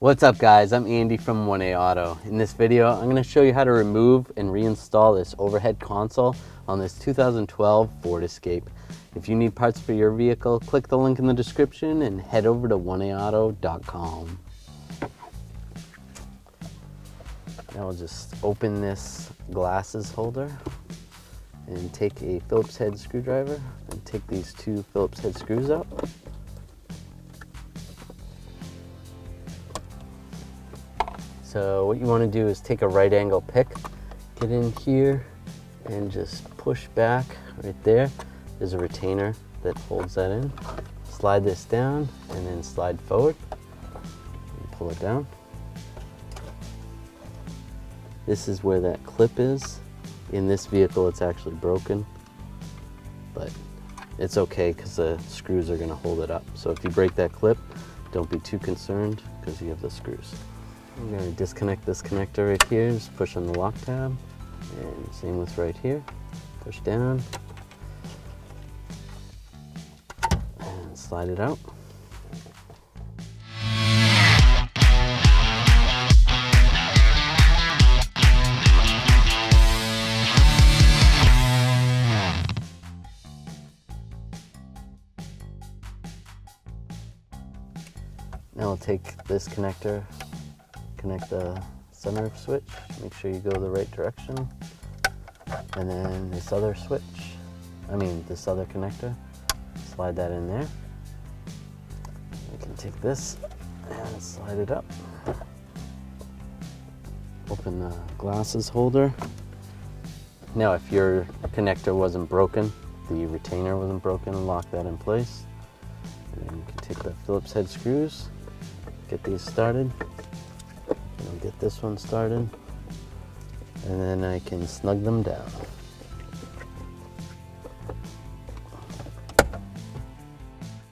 What's up guys, I'm Andy from 1A Auto. In this video, I'm going to show you how to remove and reinstall this overhead console on this 2012 Ford Escape. If you need parts for your vehicle, click the link in the description and head over to 1aauto.com. Now we'll just open this glasses holder and take a Phillips head screwdriver and take these two Phillips head screws out. So what you want to do is take a right angle pick, get in here and just push back right there. There's a retainer that holds that in. Slide this down and then slide forward and pull it down. This is where that clip is. In this vehicle it's actually broken, but it's okay because the screws are going to hold it up. So if you break that clip, don't be too concerned because you have the screws. I'm going to disconnect this connector right here, just push on the lock tab, and same with right here, push down, and slide it out. Now we'll take this connector, connect the center switch, make sure you go the right direction, and then this other switch, this other connector, slide that in there. We can take this and slide it up. Open the glasses holder. Now if your connector wasn't broken, the retainer wasn't broken, lock that in place. And then you can take the Phillips head screws, get these started. I'll get this one started, and then I can snug them down.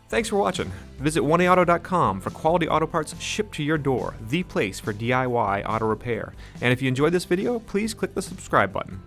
Thanks for watching. Visit 1aauto.com for quality auto parts shipped to your door, the place for DIY auto repair. And if you enjoyed this video, please click the subscribe button.